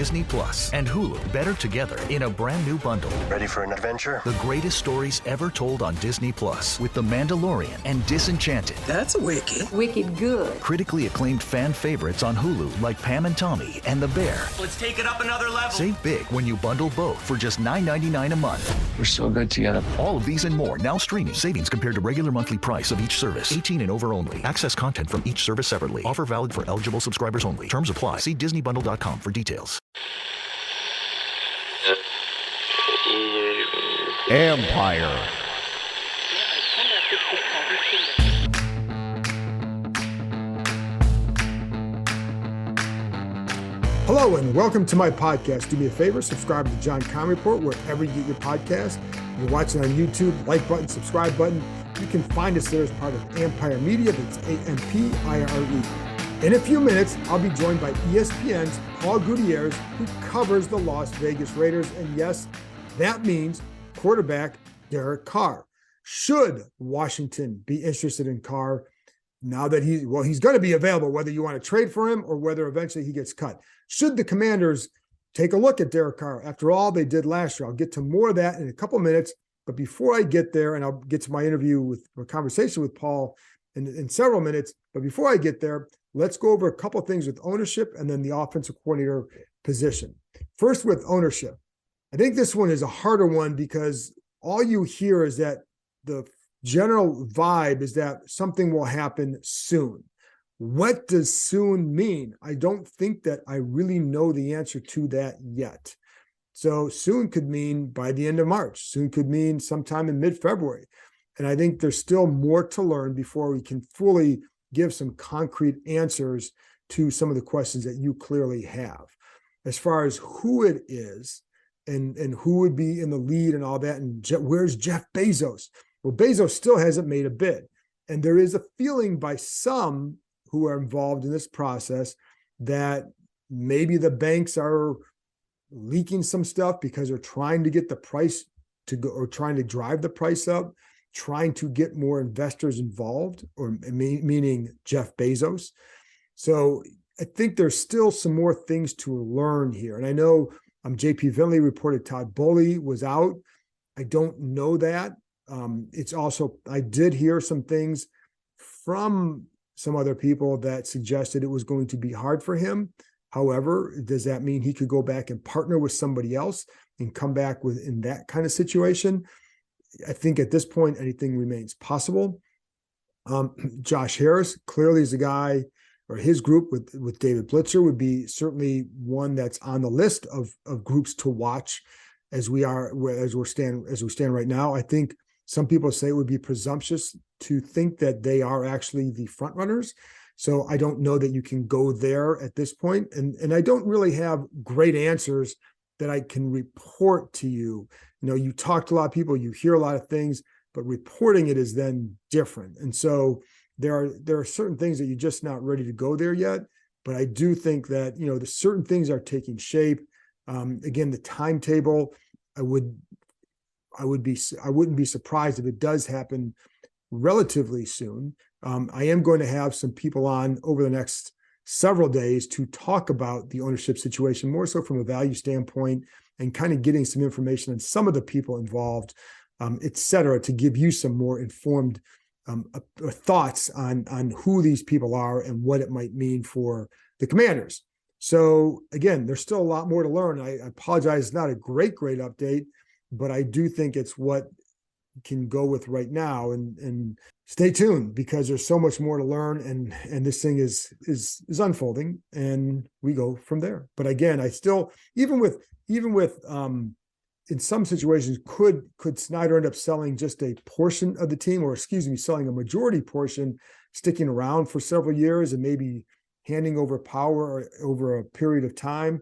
Disney Plus and Hulu better together in a brand new bundle. Ready for an adventure? The greatest stories ever told on Disney Plus with The Mandalorian and Disenchanted. That's wicked. Wicked good. Critically acclaimed fan favorites on Hulu like Pam and Tommy and The Bear. Let's take it up another level. Save big when you bundle both for just $9.99 a month. We're so good together. All of these and more now streaming. Savings compared to regular monthly price of each service. 18 and over only. Access content from each service separately. Offer valid for eligible subscribers only. Terms apply. See DisneyBundle.com for details. Empire. Hello and welcome to my podcast. Do me a favor, subscribe to the John Con Report wherever you get your podcast. If you're watching on YouTube, like button, subscribe button. You can find us there as part of Empire Media. That's AMPIRE. In a few minutes, I'll be joined by ESPN's Paul Gutierrez, who covers the Las Vegas Raiders. And yes, that means quarterback Derek Carr. Should Washington be interested in Carr now that he's going to be available, whether you want to trade for him or whether eventually he gets cut? Should the Commanders take a look at Derek Carr after all they did last year? I'll get to more of that in a couple minutes. But before I get there, and I'll get to my interview with a conversation with Paul in several minutes. But before I get there, let's go over a couple of things with ownership and then the offensive coordinator position. First, with ownership. I think this one is a harder one because all you hear is that the general vibe is that something will happen soon. What does soon mean? I don't think that I really know the answer to that yet. So soon could mean by the end of March. Soon could mean sometime in mid-February. And I think there's still more to learn before we can fully give some concrete answers to some of the questions that you clearly have. As far as who it is and who would be in the lead and all that, and where's Jeff Bezos? Well, Bezos still hasn't made a bid. And there is a feeling by some who are involved in this process that maybe the banks are leaking some stuff because they're trying to get the price to go, or trying to drive the price up, trying to get more investors involved, or meaning Jeff Bezos. So I think there's still some more things to learn here. And I know JP Vinley reported Todd Bowley was out. I don't know that. It's also, I did hear some things from some other people that suggested it was going to be hard for him. However, does that mean he could go back and partner with somebody else and come back in that kind of situation? I think at this point, anything remains possible. Josh Harris clearly is a guy, or his group with David Blitzer would be certainly one that's on the list of groups to watch as we stand right now. I think some people say it would be presumptuous to think that they are actually the front runners. So I don't know that you can go there at this point. And I don't really have great answers that I can report to you. You know, you talk to a lot of people, you hear a lot of things, but reporting it is then different. And so there are certain things that you're just not ready to go there yet. But I do think that, you know, the certain things are taking shape. Again, the timetable, I wouldn't be surprised if it does happen relatively soon. I am going to have some people on over the next several days to talk about the ownership situation, more so from a value standpoint, and kind of getting some information on some of the people involved, et cetera, to give you some more informed thoughts on who these people are and what it might mean for the Commanders. So again, there's still a lot more to learn. I apologize, it's not a great update, but I do think it's what can go with right now, and stay tuned because there's so much more to learn, and this thing is unfolding, and we go from there. But again, I still, even with in some situations, could Snyder end up selling just a portion of the team, or selling a majority portion, sticking around for several years and maybe handing over power over a period of time?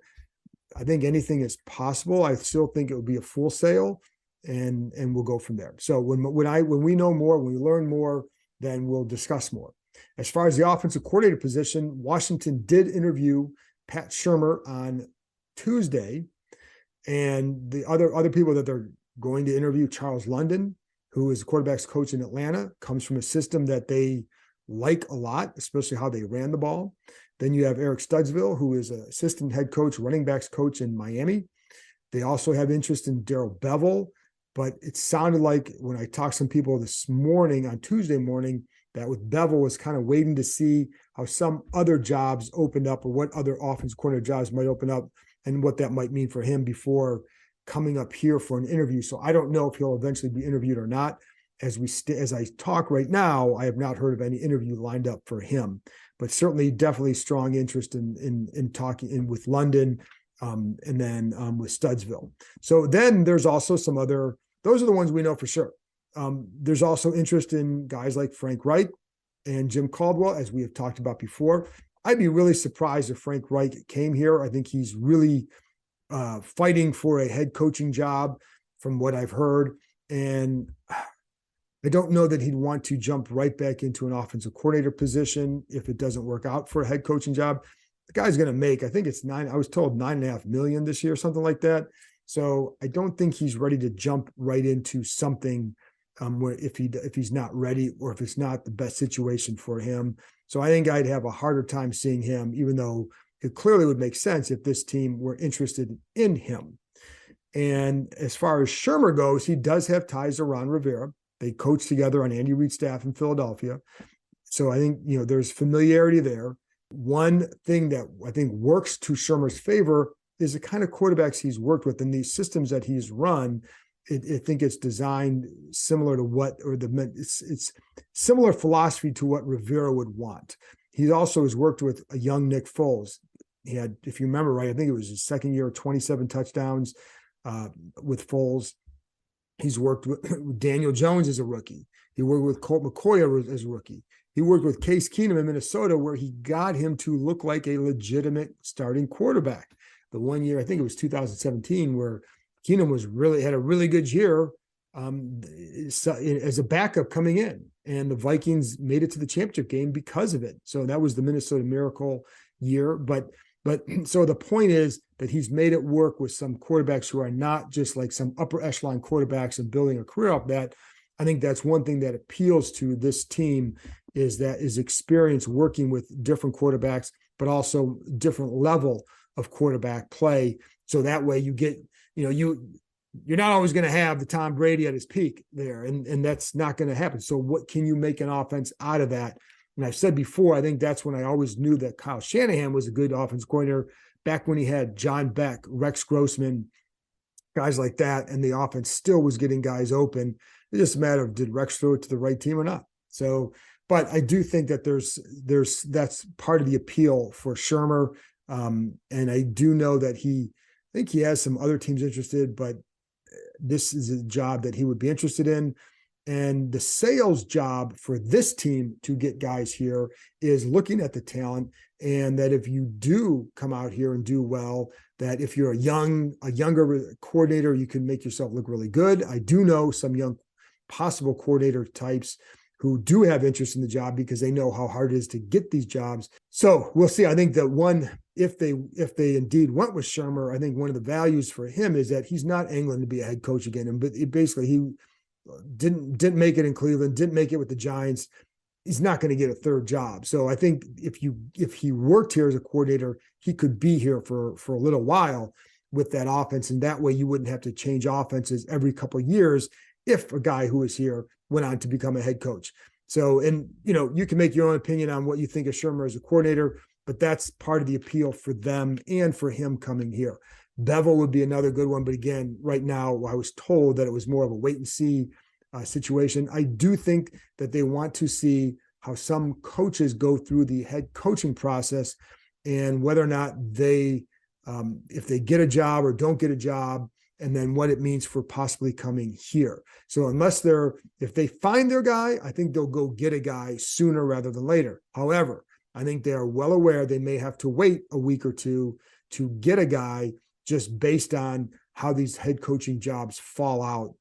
I think anything is possible. I still think it would be a full sale, and we'll go from there. So when we know more, when we learn more, then we'll discuss more. As far as the offensive coordinator position, Washington did interview Pat Shurmur on Tuesday, and the other people that they're going to interview, Charles London, who is the quarterback's coach in Atlanta, comes from a system that they like a lot, especially how they ran the ball. Then you have Eric Studsville, who is an assistant head coach, running backs coach in Miami. They also have interest in Darrell Bevel, but it sounded like when I talked to some people this morning, on Tuesday morning, that with Bevel was kind of waiting to see how some other jobs opened up or what other offensive coordinator jobs might open up and what that might mean for him before coming up here for an interview. So I don't know if he'll eventually be interviewed or not. As I talk right now, I have not heard of any interview lined up for him, but certainly definitely strong interest in talking with London and then with Studsville. So then there's also some other, those are the ones we know for sure. There's also interest in guys like Frank Reich and Jim Caldwell, as we have talked about before. I'd be really surprised if Frank Reich came here. I think he's really fighting for a head coaching job from what I've heard. And I don't know that he'd want to jump right back into an offensive coordinator position if it doesn't work out for a head coaching job. The guy's going to make, I think it's I was told $9.5 million this year, something like that. So I don't think he's ready to jump right into something where if he's not ready or if it's not the best situation for him. So I think I'd have a harder time seeing him, even though it clearly would make sense if this team were interested in him. And as far as Shurmur goes, he does have ties to Ron Rivera. They coached together on Andy Reid's staff in Philadelphia. So I think, there's familiarity there. One thing that I think works to Shurmur's favor is the kind of quarterbacks he's worked with and these systems that he's run. I think it's designed similar to it's similar philosophy to what Rivera would want. He also has worked with a young Nick Foles. He had, if you remember right, I think it was his second year, 27 touchdowns with Foles. He's worked with Daniel Jones as a rookie. He worked with Colt McCoy as a rookie. He worked with Case Keenum in Minnesota, where he got him to look like a legitimate starting quarterback. The one year, I think it was 2017, where Keenum had a really good year as a backup coming in, and the Vikings made it to the championship game because of it. So that was the Minnesota Miracle year. But so the point is that he's made it work with some quarterbacks who are not just like some upper echelon quarterbacks and building a career off that. I think that's one thing that appeals to this team is experience working with different quarterbacks, but also different level of quarterback play. So that way you get, you're not always going to have the Tom Brady at his peak there, and that's not going to happen. So what can you make an offense out of that? And I've said before, I think that's when I always knew that Kyle Shanahan was a good offense coordinator, back when he had John Beck, Rex Grossman, guys like that, and the offense still was getting guys open. It's just a matter of, did Rex throw it to the right team or not? So, but I do think that that's part of the appeal for Shurmur. And I do know that I think he has some other teams interested, but this is a job that he would be interested in. And the sales job for this team to get guys here is looking at the talent, and that if you do come out here and do well, that if you're a younger coordinator, you can make yourself look really good. I do know some young possible coordinator types who do have interest in the job because they know how hard it is to get these jobs. So we'll see. I think that if they indeed went with Shurmur, I think one of the values for him is that he's not angling to be a head coach again. And but basically he didn't make it in Cleveland, didn't make it with the Giants. He's not going to get a third job. So I think if he worked here as a coordinator, he could be here for a little while with that offense. And that way you wouldn't have to change offenses every couple of years if a guy who is here went on to become a head coach. So, and you can make your own opinion on what you think of Shurmur as a coordinator, but that's part of the appeal for them and for him coming here. Bevel would be another good one. But again, right now, I was told that it was more of a wait and see situation. I do think that they want to see how some coaches go through the head coaching process and whether or not if they get a job or don't get a job, and then what it means for possibly coming here. So if they find their guy, I think they'll go get a guy sooner rather than later. However, I think they are well aware they may have to wait a week or two to get a guy just based on how these head coaching jobs fall out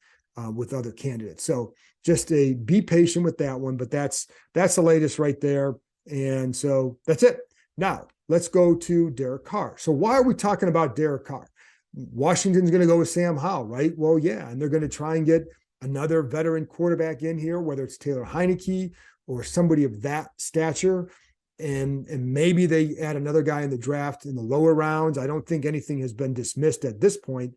with other candidates. So just be patient with that one, but that's the latest right there. And so that's it. Now let's go to Derek Carr. So why are we talking about Derek Carr? Washington's going to go with Sam Howell, right? Well, yeah, and they're going to try and get another veteran quarterback in here, whether it's Taylor Heineke or somebody of that stature. and maybe they add another guy in the draft in the lower rounds. I don't think anything has been dismissed at this point.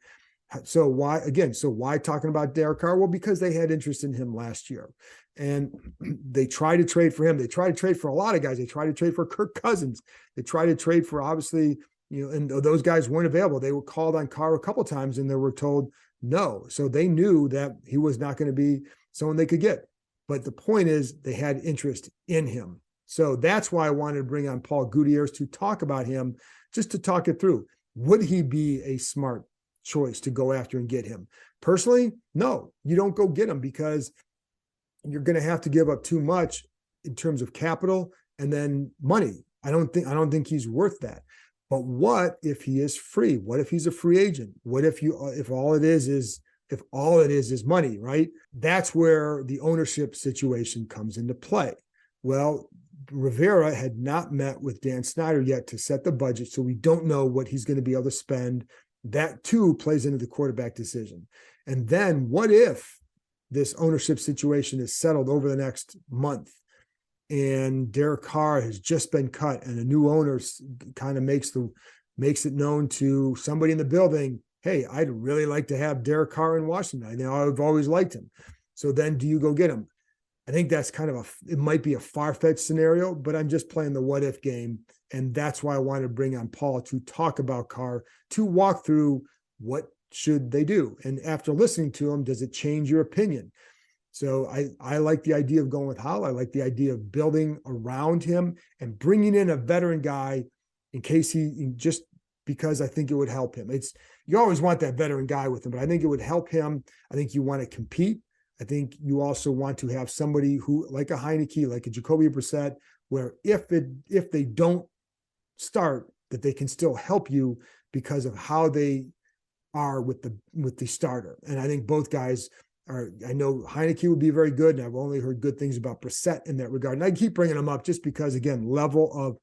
So why talking about Derek Carr? Well, because they had interest in him last year, and they tried to trade for him. They tried to trade for a lot of guys. They tried to trade for Kirk Cousins. They tried to trade for, obviously, and those guys weren't available. They were called on Carr a couple times and they were told no. So they knew that he was not going to be someone they could get. But the point is, they had interest in him. So that's why I wanted to bring on Paul Gutierrez to talk about him, just to talk it through. Would he be a smart choice to go after and get him? Personally, no, you don't go get him, because you're going to have to give up too much in terms of capital and then money. I don't think he's worth that. But what if he is free? What if he's a free agent? What if all it is money, right? That's where the ownership situation comes into play. Well, Rivera had not met with Dan Snyder yet to set the budget, so we don't know what he's going to be able to spend. That too plays into the quarterback decision. And then what if this ownership situation is settled over the next month and Derek Carr has just been cut and a new owner kind of makes it known to somebody in the building, hey, I'd really like to have Derek Carr in Washington. I know I've always liked him. So then do you go get him? I think that's it might be a far-fetched scenario, but I'm just playing the what if game. And that's why I wanted to bring on Paul to talk about Carr, to walk through what should they do. And after listening to him, does it change your opinion? So I like the idea of going with Howell. I like the idea of building around him and bringing in a veteran guy in case just because I think it would help him. You always want that veteran guy with him, but I think it would help him. I think you want to compete. I think you also want to have somebody who, like a Heineke, like a Jacoby Brissett, where if they don't start, that they can still help you because of how they are with the starter. And I think both guys are. I know Heineke would be very good, and I've only heard good things about Brissett in that regard. And I keep bringing him up just because, again, level of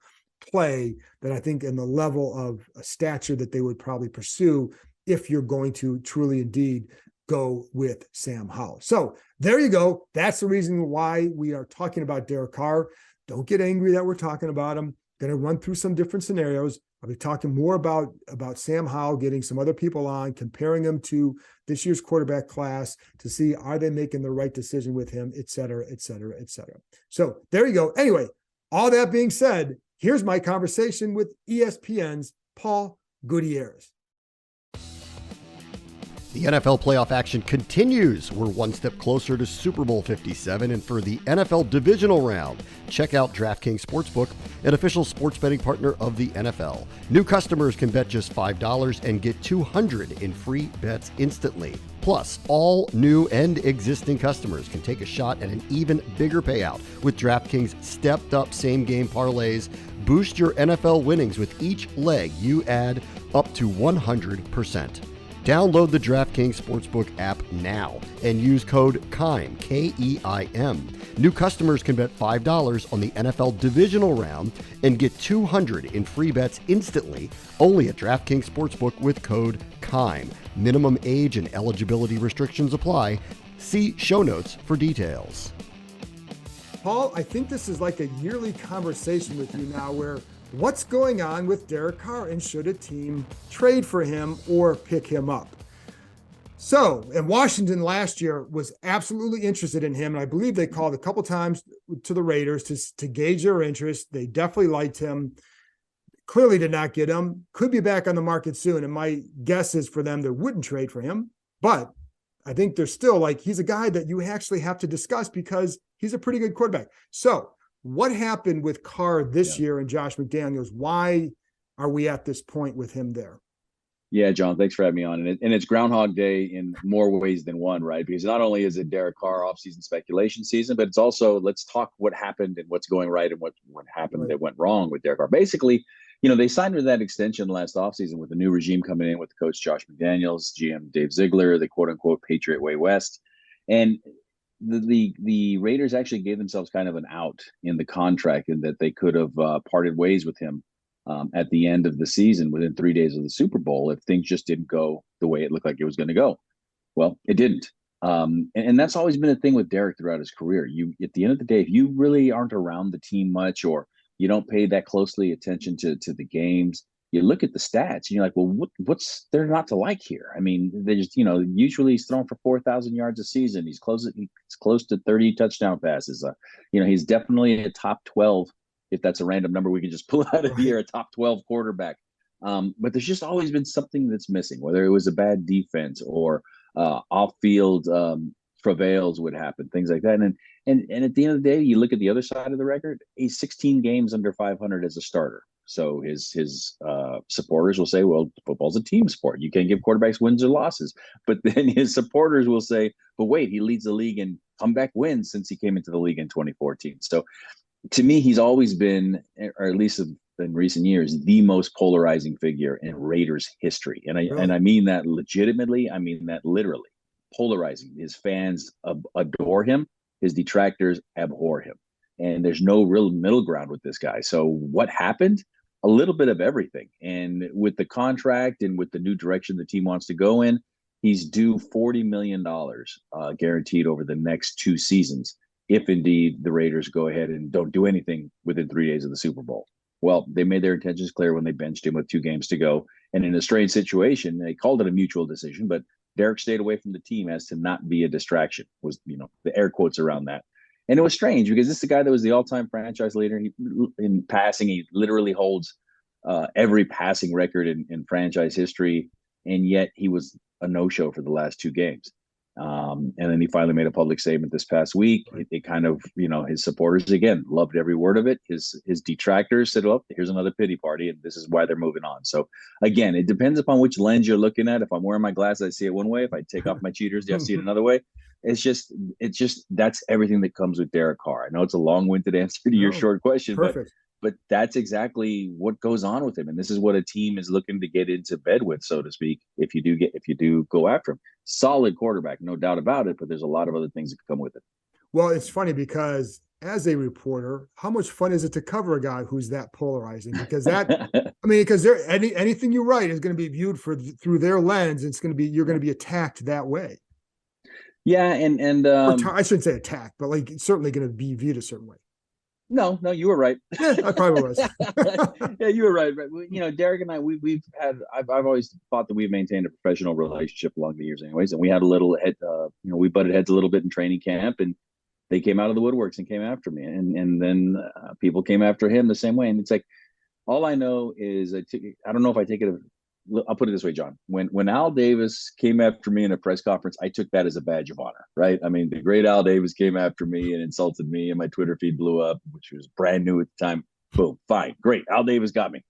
play that I think, and the level of stature that they would probably pursue if you're going to truly indeed go with Sam Howell. So there you go. That's the reason why we are talking about Derek Carr. Don't get angry that we're talking about him. Going to run through some different scenarios. I'll be talking more about Sam Howell, getting some other people on, comparing him to this year's quarterback class to see, are they making the right decision with him, et cetera, et cetera, et cetera. So there you go. Anyway, all that being said, here's my conversation with ESPN's Paul Gutierrez. The NFL playoff action continues. We're one step closer to Super Bowl 57, and for the NFL divisional round, check out DraftKings Sportsbook, an official sports betting partner of the NFL. New customers can bet just $5 and get $200 in free bets instantly. Plus, all new and existing customers can take a shot at an even bigger payout with DraftKings stepped-up same-game parlays. Boost your NFL winnings with each leg you add up to 100%. Download the DraftKings Sportsbook app now and use code KEIM, K-E-I-M. New customers can bet $5 on the NFL divisional round and get $200 in free bets instantly, only at DraftKings Sportsbook with code KEIM. Minimum age and eligibility restrictions apply. See show notes for details. Paul, I think this is like a yearly conversation with you now where what's going on with Derek Carr, and should a team trade for him or pick him up? So, and Washington last year was absolutely interested in him. And I believe they called a couple times to the Raiders to gauge their interest. They definitely liked him. Clearly did not get him. Could be back on the market soon. And my guess is for them, they wouldn't trade for him. But I think they're still he's a guy that you actually have to discuss because he's a pretty good quarterback. So, what happened with Carr this year and Josh McDaniels? Why are we at this point with him there? Yeah, John, thanks for having me on. And it's Groundhog Day in more ways than one, right? Because not only is it Derek Carr offseason speculation season, but it's also let's talk what happened and what's going right and what happened that went wrong with Derek Carr. Basically, they signed with that extension last offseason with the new regime coming in with coach Josh McDaniels, GM Dave Ziegler, the quote-unquote Patriot Way West. And the Raiders actually gave themselves kind of an out in the contract in that they could have parted ways with him at the end of the season within 3 days of the Super Bowl if things just didn't go the way it looked like it was going to go. Well, it didn't. And that's always been a thing with Derek throughout his career. At the end of the day, if you really aren't around the team much or You don't pay that closely attention to the games. You look at the stats and you're like, well, what's there not to like here? I mean, they just, usually he's thrown for 4,000 yards a season. He's close to 30 touchdown passes. He's definitely a top 12, if that's a random number we can just pull out of the air, a top 12 quarterback. But there's just always been something that's missing, whether it was a bad defense or off-field travails would happen, things like that. And at the end of the day, you look at the other side of the record, he's 16 games under 500 as a starter. So his supporters will say, well, football's a team sport. You can't give quarterbacks wins or losses. But then his supporters will say, but wait, he leads the league in comeback wins since he came into the league in 2014. So to me, he's always been, or at least in recent years, the most polarizing figure in Raiders history. And I mean that legitimately. I mean that literally. Polarizing. His fans adore him. His detractors abhor him. And there's no real middle ground with this guy. So what happened? A little bit of everything. And with the contract and with the new direction the team wants to go in, he's due $40 million guaranteed over the next 2 seasons, if indeed the Raiders go ahead and don't do anything within 3 days of the Super Bowl. Well, they made their intentions clear when they benched him with 2 games to go. And in a strange situation, they called it a mutual decision, but Derek stayed away from the team as to not be a distraction, was, the air quotes around that. And it was strange because this is the guy that was the all-time franchise leader. In passing, he literally holds every passing record in franchise history, and yet he was a no-show for the last 2 games. And then he finally made a public statement this past week. It kind of, his supporters, again, loved every word of it. His detractors said, well, here's another pity party, and this is why they're moving on. So, again, it depends upon which lens you're looking at. If I'm wearing my glasses, I see it one way. If I take off my cheaters, I see it another way. It's just that's everything that comes with Derek Carr. I know it's a long-winded answer to your short question, but that's exactly what goes on with him. And this is what a team is looking to get into bed with, so to speak, if you do go after him. Solid quarterback, no doubt about it, but there's a lot of other things that come with it. Well, it's funny because as a reporter, how much fun is it to cover a guy who's that polarizing? Because because anything you write is going to be viewed through their lens. You're going to be attacked that way. Yeah, and I shouldn't say attacked, but like it's certainly going to be viewed a certain way. No, you were right. Yeah, I probably was. Yeah, you were right. Derek and I, I've always thought that we've maintained a professional relationship along the years, anyways. And we had a little we butted heads a little bit in training camp, and they came out of the woodworks and came after me, and then people came after him the same way. And it's like, all I know is I don't know if I take it. I'll put it this way, John. When Al Davis came after me in a press conference, I took that as a badge of honor, right? I mean, the great Al Davis came after me and insulted me, and my Twitter feed blew up, which was brand new at the time. Boom, fine, great. Al Davis got me.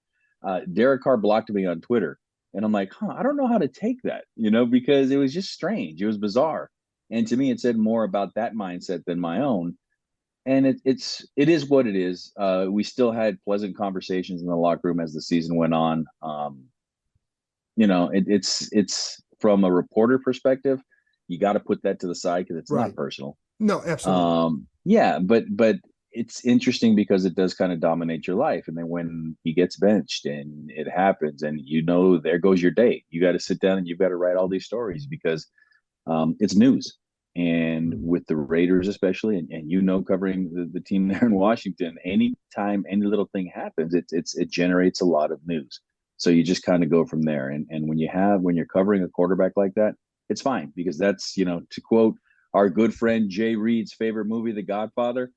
Derek Carr blocked me on Twitter, and I'm like, I don't know how to take that, because it was just strange. It was bizarre, and to me, it said more about that mindset than my own. And it is what it is. We still had pleasant conversations in the locker room as the season went on. It's from a reporter perspective, you got to put that to the side because it's not personal. No, absolutely. But it's interesting because it does kind of dominate your life. And then when he gets benched and it happens, and there goes your day. You got to sit down and you've got to write all these stories because it's news. And with the Raiders especially, and covering the team there in Washington, anytime any little thing happens, it generates a lot of news. So you just kind of go from there. And when you're covering a quarterback like that, it's fine because that's, to quote our good friend Jay Reed's favorite movie, The Godfather,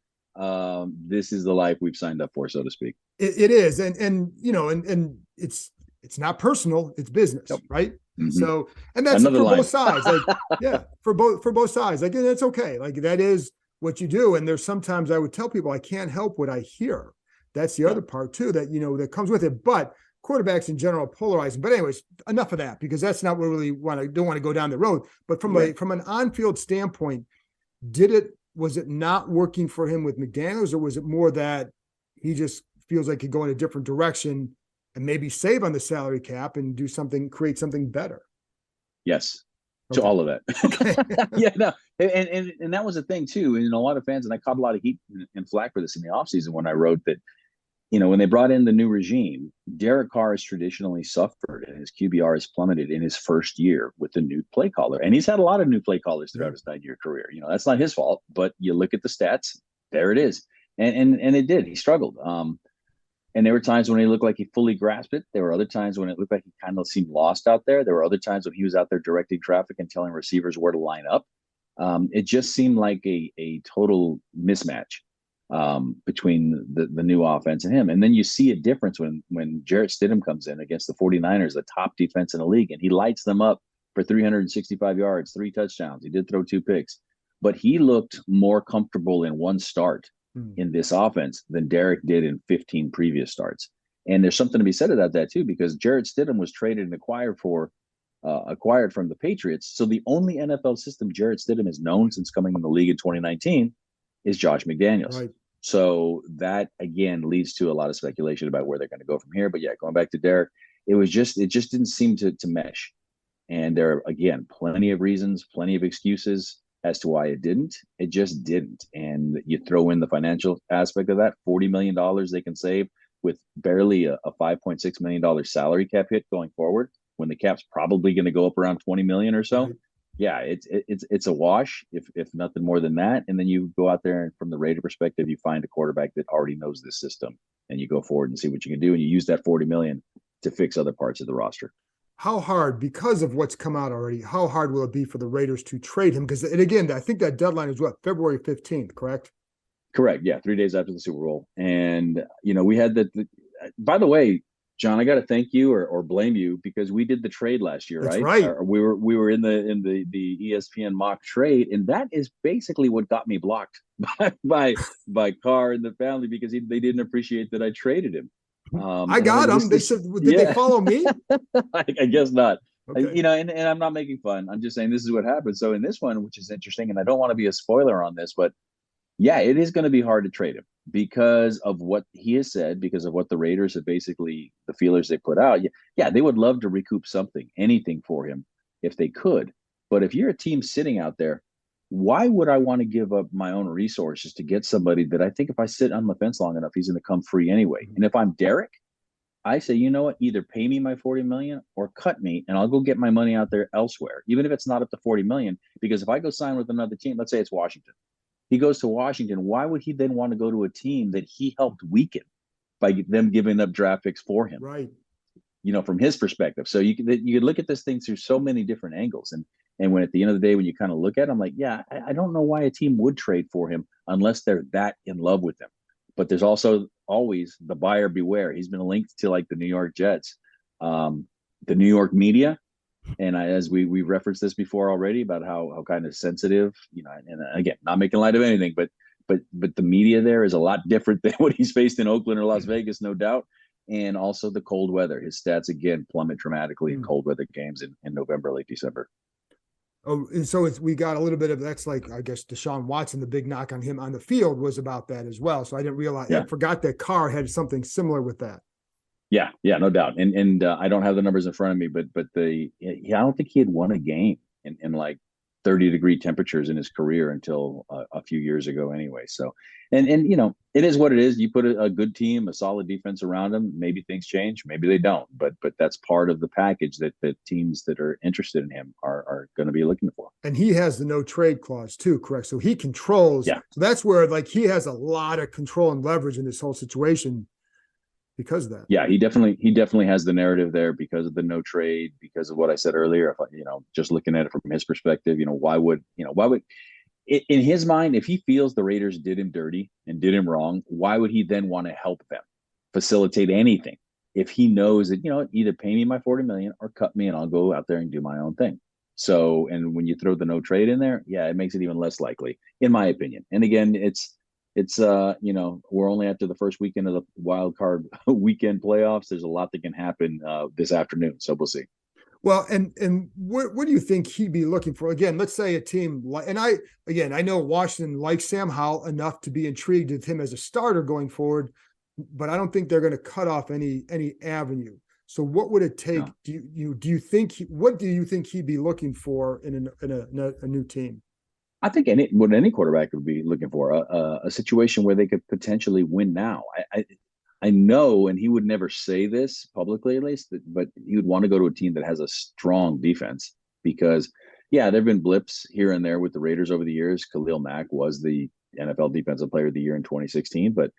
this is the life we've signed up for, so to speak. It is. And it's not personal, it's business, right? Mm-hmm. So, and that's another for line. Both sides. For both sides. Like, that's okay. Like, that is what you do. And there's sometimes I would tell people, I can't help what I hear. That's the other part too, that, that comes with it. But quarterbacks in general polarizing. But anyways, enough of that, because that's not what we really don't want to go down the road. But from an on-field standpoint, was it not working for him with McDaniels, or was it more that he just feels like he could go in a different direction and maybe save on the salary cap and create something better? Yes. To all of that. Okay. Yeah, no. And that was the thing too. And a lot of fans, and I caught a lot of heat and flack for this in the offseason when I wrote that, when they brought in the new regime, Derek Carr has traditionally suffered and his QBR has plummeted in his first year with the new play caller. And he's had a lot of new play callers throughout his 9-year career. That's not his fault, but you look at the stats, there it is. And it did. He struggled. And there were times when he looked like he fully grasped it. There were other times when it looked like he kind of seemed lost out there. There were other times when he was out there directing traffic and telling receivers where to line up. It just seemed like a total mismatch between the new offense and him. And then you see a difference when Jarrett Stidham comes in against the 49ers, the top defense in the league, and he lights them up for 365 yards, 3 touchdowns. He did throw 2 picks, but he looked more comfortable in one start in this offense than Derek did in 15 previous starts. And there's something to be said about that too, because Jarrett Stidham was traded and acquired from the Patriots. So the only NFL system Jarrett Stidham has known since coming in the league in 2019 is Josh McDaniels. Right. So that again leads to a lot of speculation about where they're going to go from here. But yeah, going back to Derek, it just didn't seem to mesh. And there are, again, plenty of reasons, plenty of excuses as to why it didn't. It just didn't. And you throw in the financial aspect of that, $40 million they can save with barely a $5.6 million salary cap hit going forward, when the cap's probably going to go up around 20 million or so. Right. Yeah, it's a wash, if nothing more than that. And then you go out there and from the Raider perspective, you find a quarterback that already knows this system, and you go forward and see what you can do. And you use that 40 million to fix other parts of the roster. How hard, because of what's come out already, how hard will it be for the Raiders to trade him? Because, and again, I think that deadline is what, February 15th, correct? Correct. Yeah, 3 days after the Super Bowl. And, we had by the way, John, I got to thank you or blame you, because we did the trade last year, That's right? Right. We were in the ESPN mock trade, and that is basically what got me blocked by Carr and the family, because they didn't appreciate that I traded him. I got them. They said, did they follow me? I guess not. Okay. And I'm not making fun. I'm just saying this is what happened. So in this one, which is interesting, and I don't want to be a spoiler on this, but yeah, it is going to be hard to trade him because of what he has said, because of what the Raiders have basically, the feelers they put out. Yeah, they would love to recoup something, anything for him if they could. But if you're a team sitting out there, why would I want to give up my own resources to get somebody that I think if I sit on the fence long enough, he's going to come free anyway? And if I'm Derek, I say, you know what, either pay me my 40 million or cut me, and I'll go get my money out there elsewhere, even if it's not up to 40 million. Because if I go sign with another team, let's say it's Washington, he goes to Washington, why would he then want to go to a team that he helped weaken by them giving up draft picks for him? Right. From his perspective. So you could look at this thing through so many different angles. And when at the end of the day, when you kind of look at it, I'm like, yeah, I don't know why a team would trade for him unless they're that in love with him. But there's also always the buyer beware. He's been linked to like the New York Jets, the New York media. And as we referenced this before already about how kind of sensitive, and again, not making light of anything, but the media there is a lot different than what he's faced in Oakland or Las Vegas, no doubt. And also the cold weather. His stats, again, plummet dramatically in cold weather games in November, late December. Oh, and so we got a little bit of that's like, I guess, Deshaun Watson, the big knock on him on the field was about that as well. So I didn't realize, I forgot that Carr had something similar with that. Yeah, no doubt. And I don't have the numbers in front of me, but I don't think he had won a game in like 30-degree temperatures in his career until a few years ago anyway. So, and it is what it is. You put a good team, a solid defense around him, maybe things change, maybe they don't. But that's part of the package that teams that are interested in him are going to be looking for. And he has the no trade clause too, correct? So he controls. Yeah. So that's where he has a lot of control and leverage in this whole situation. Because of that. Yeah, he definitely has the narrative there because of the no trade, because of what I said earlier. If just looking at it from his perspective, why would in his mind, if he feels the Raiders did him dirty and did him wrong, why would he then want to help them facilitate anything if he knows that, either pay me my 40 million or cut me and I'll go out there and do my own thing. So, and when you throw the no trade in there, yeah, it makes it even less likely, in my opinion. And again, it's we're only after the first weekend of the wild card weekend playoffs. There's a lot that can happen this afternoon. So we'll see. Well, and what do you think he'd be looking for? Again, let's say a team like, and I know Washington likes Sam Howell enough to be intrigued with him as a starter going forward, but I don't think they're going to cut off any avenue. So what would it take? No. What do you think he'd be looking for in a new team? I think any quarterback would be looking for a situation where they could potentially win now. I know, and he would never say this publicly at least, but he would want to go to a team that has a strong defense because, yeah, there have been blips here and there with the Raiders over the years. Khalil Mack was the NFL Defensive Player of the Year in 2016, but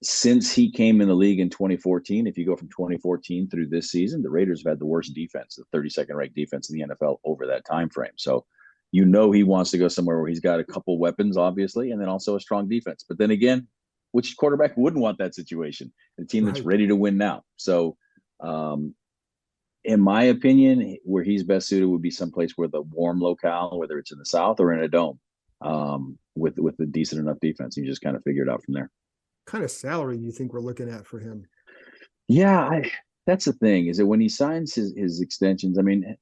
since he came in the league in 2014, if you go from 2014 through this season, the Raiders have had the worst defense, the 32nd ranked defense in the NFL over that time frame. So he wants to go somewhere where he's got a couple weapons, obviously, and then also a strong defense. But then again, which quarterback wouldn't want that situation? A team that's ready to win now. So in my opinion, where he's best suited would be someplace with a warm locale, whether it's in the South or in a dome, with a decent enough defense. You just kind of figure it out from there. Kind of salary do you think we're looking at for him? Yeah, that's the thing, is that when he signs his extensions, I mean,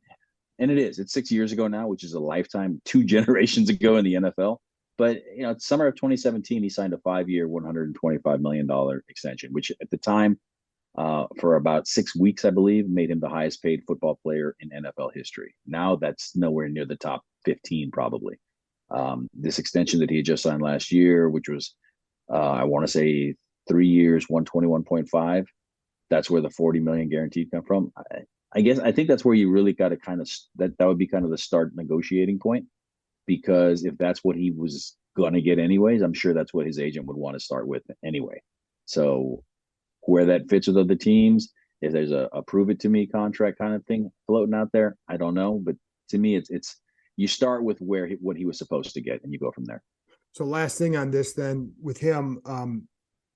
and it's 6 years ago now, which is a lifetime, 2 generations ago in the NFL. But, summer of 2017, he signed a 5-year, $125 million extension, which at the time, for about 6 weeks, I believe, made him the highest paid football player in NFL history. Now that's nowhere near the top 15, probably. This extension that he had just signed last year, which was, I want to say 3 years, 121.5. That's where the $40 million guaranteed come from. I think that's where you really got to kind of, that would be kind of the start negotiating point, because if that's what he was going to get anyways, I'm sure that's what his agent would want to start with anyway. So where that fits with other teams, if there's a prove it to me contract kind of thing floating out there, I don't know. But to me, it's you start with what he was supposed to get and you go from there. So last thing on this then with him,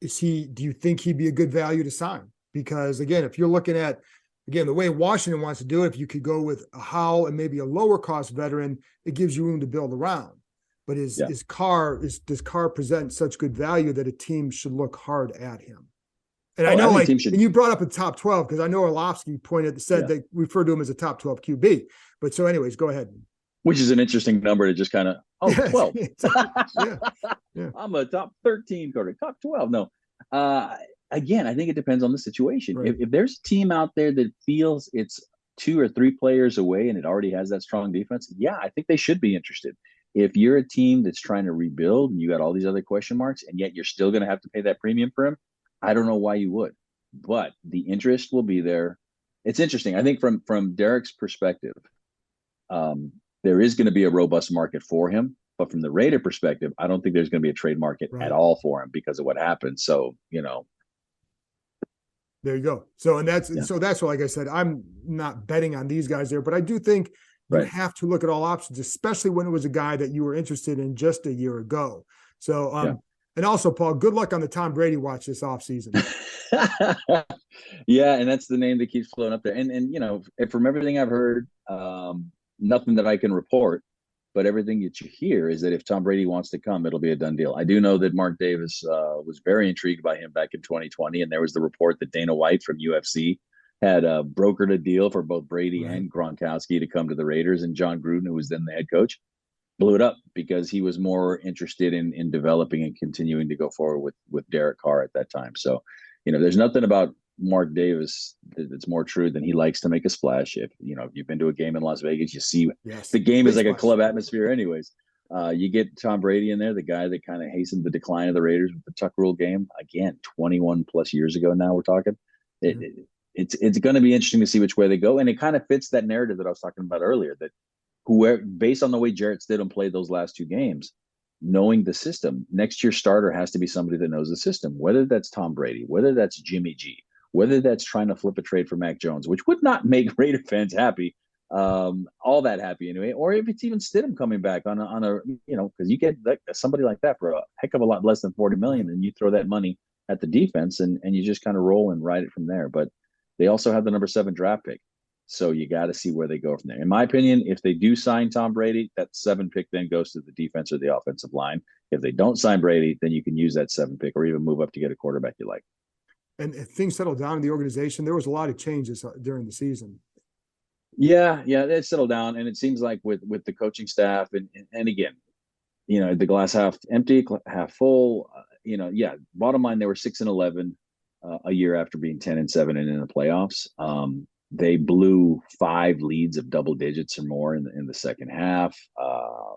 do you think he'd be a good value to sign? Because again, if you're looking at, the way Washington wants to do it, if you could go with a Howell and maybe a lower cost veteran, it gives you room to build around. But does Carr present such good value that a team should look hard at him? And I know, and you brought up a top 12, because I know Orlovsky said they referred to him as a top 12 QB. But so anyways, go ahead. Which is an interesting number to just kind of, 12. Yeah. I'm a top 13 quarterback, top 12. No. Again, I think it depends on the situation. Right. If there's a team out there that feels it's 2 or 3 players away and it already has that strong defense, I think they should be interested. If you're a team that's trying to rebuild and you got all these other question marks and yet you're still going to have to pay that premium for him, I don't know why you would. But the interest will be there. It's interesting. I think from Derek's perspective, there is going to be a robust market for him. But from the Raider perspective, I don't think there's going to be a trade market at all for him because of what happened. So, There you go. So that's why, like I said, I'm not betting on these guys there, but I do think you have to look at all options, especially when it was a guy that you were interested in just a year ago. So, and also, Paul, good luck on the Tom Brady watch this offseason. Yeah, and that's the name that keeps floating up there. And from everything I've heard, nothing that I can report, but everything that you hear is that if Tom Brady wants to come, it'll be a done deal. I do know that Mark Davis was very intrigued by him back in 2020, and there was the report that Dana White from UFC had brokered a deal for both Brady and Gronkowski to come to the Raiders, and John Gruden, who was then the head coach, blew it up because he was more interested in developing and continuing to go forward with Derek Carr at that time. So, there's nothing about Mark Davis that's more true than he likes to make a splash. If you've been to a game in Las Vegas, you see the game is like a club atmosphere anyways. You get Tom Brady in there, the guy that kind of hastened the decline of the Raiders with the Tuck Rule game, again 21 plus years ago now we're talking. It's going to be interesting to see which way they go, and it kind of fits that narrative that I was talking about earlier, that based on the way Jarrett Stidham played those last 2 games, knowing the system, next year's starter has to be somebody that knows the system, whether that's Tom Brady, whether that's Jimmy G, whether that's trying to flip a trade for Mac Jones, which would not make Raider fans happy, all that happy anyway, or if it's even Stidham coming back on a because you get somebody like that for a heck of a lot less than $40 million, and you throw that money at the defense and you just kind of roll and ride it from there. But they also have the number 7 draft pick, so you got to see where they go from there. In my opinion, if they do sign Tom Brady, that 7 pick then goes to the defense or the offensive line. If they don't sign Brady, then you can use that 7 pick or even move up to get a quarterback you like. And things settled down in the organization. There was a lot of changes during the season. Yeah, they settled down, and it seems like with the coaching staff, and again, the glass half empty, half full. Bottom line, they were 6-11 a year after being 10-7 and in the playoffs. They blew 5 leads of double digits or more in the second half. I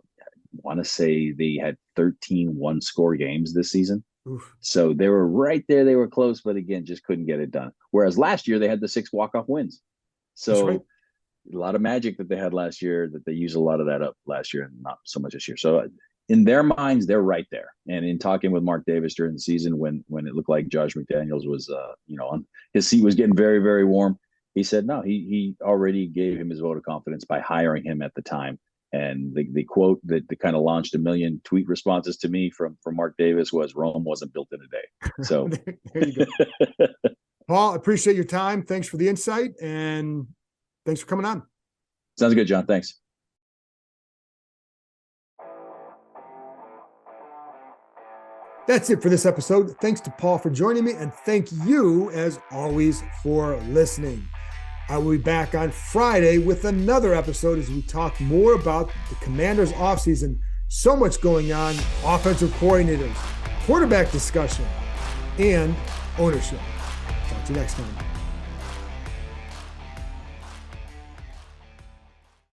want to say they had 13 one-score games this season. Oof. So they were right there. They were close, but again, just couldn't get it done. Whereas last year they had the 6 walk-off wins. So a lot of magic that they had last year, that they used a lot of that up last year and not so much this year. So in their minds, they're right there. And in talking with Mark Davis during the season, when it looked like Josh McDaniels was, on his seat was getting very, very warm, he said, no, he already gave him his vote of confidence by hiring him at the time. And the quote that kind of launched a million tweet responses to me from Mark Davis was, Rome wasn't built in a day. So there you go. Paul, appreciate your time. Thanks for the insight, and thanks for coming on. Sounds good, John. Thanks. That's it for this episode. Thanks to Paul for joining me, and thank you, as always, for listening. I will be back on Friday with another episode as we talk more about the Commanders' offseason. So much going on: offensive coordinators, quarterback discussion, and ownership. Talk to you next time.